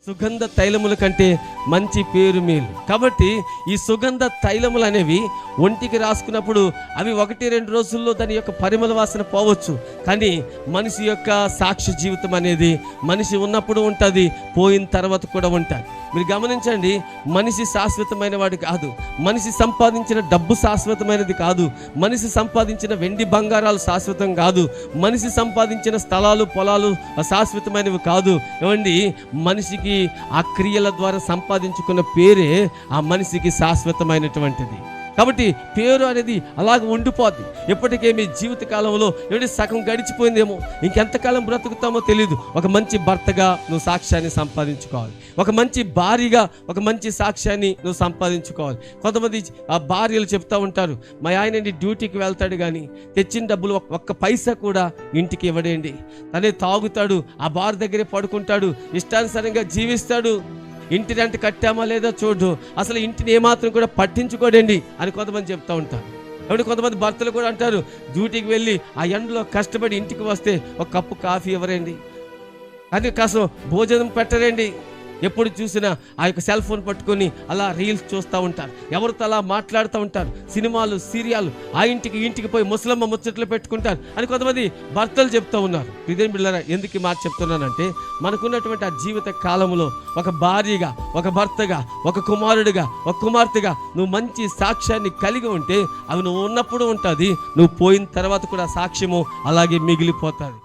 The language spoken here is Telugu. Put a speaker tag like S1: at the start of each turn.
S1: సుగంధ తైలముల కంటే మంచి పేరు మేలు. కాబట్టి ఈ సుగంధ తైలములు అనేవి ఒంటికి రాసుకున్నప్పుడు అవి 1-2 రోజుల్లో దాని యొక్క పరిమళ వాసన పోవచ్చు. కానీ మనిషి యొక్క సాక్ష్య జీవితం అనేది మనిషి ఉన్నప్పుడు ఉంటుంది, పోయిన తర్వాత కూడా ఉంటుంది. మీరు గమనించండి, మనిషి శాశ్వతమైన వాడు కాదు. మనిషి సంపాదించిన డబ్బు శాశ్వతమైనది కాదు. మనిషి సంపాదించిన వెండి బంగారాలు శాశ్వతం కాదు. మనిషి సంపాదించిన స్థలాలు పొలాలు శాశ్వతమైనవి కాదు. ఏమండి, మనిషికి ఆ క్రియల ద్వారా సంపాదించుకున్న పేరే ఆ మనిషికి శాశ్వతమైనటువంటిది. కాబట్టి పేరు అనేది అలాగ ఉండిపోద్ది. ఎప్పటికే మీ జీవిత కాలంలో ఏమిటి సగం గడిచిపోయిందేమో, ఇంకెంతకాలం బ్రతుకుతామో తెలియదు. ఒక మంచి భర్తగా నువ్వు సాక్ష్యాన్ని సంపాదించుకోవాలి. ఒక మంచి భార్యగా ఒక మంచి సాక్ష్యాన్ని నువ్వు సంపాదించుకోవాలి. కొంతమంది ఆ భార్యలు చెప్తూ ఉంటారు, మా ఆయన డ్యూటీకి వెళ్తాడు కానీ తెచ్చిన డబ్బులు ఒక్క పైసా కూడా ఇంటికి ఇవ్వడండి. తనే తాగుతాడు, ఆ బార్ దగ్గరే పడుకుంటాడు, ఇష్టానుసారంగా జీవిస్తాడు. ఇంటి రెంట్ కట్టామా లేదా చూడు, అసలు ఇంటిని ఏమాత్రం కూడా పట్టించుకోడండి అని కొంతమంది చెప్తూ ఉంటారు. కాబట్టి కొంతమంది భర్తలు కూడా అంటారు, డ్యూటీకి వెళ్ళి ఆ ఎండలో కష్టపడి ఇంటికి వస్తే ఒక కప్పు కాఫీ ఇవ్వరండి, అది కాస్త భోజనం పెట్టరండి. ఎప్పుడు చూసినా ఆ యొక్క సెల్ ఫోన్ పట్టుకొని అలా రీల్స్ చూస్తూ ఉంటారు, ఎవరితో అలా మాట్లాడుతూ ఉంటారు, సినిమాలు సీరియాలు, ఆ ఇంటికి పోయి ముసలమ్మ ముచ్చట్లు పెట్టుకుంటారు అని కొంతమంది భర్తలు చెప్తూ ఉన్నారు. ఇదేం బిళ్ళరా, ఎందుకు ఈ మాట చెప్తున్నానంటే, మనకున్నటువంటి ఆ జీవిత కాలంలో ఒక భార్యగా, ఒక భర్తగా, ఒక కుమారుడిగా, ఒక కుమార్తెగా నువ్వు మంచి సాక్ష్యాన్ని కలిగి ఉంటే అవి నువ్వు ఉన్నప్పుడు ఉంటుంది, నువ్వు పోయిన తర్వాత కూడా సాక్ష్యము అలాగే మిగిలిపోతుంది.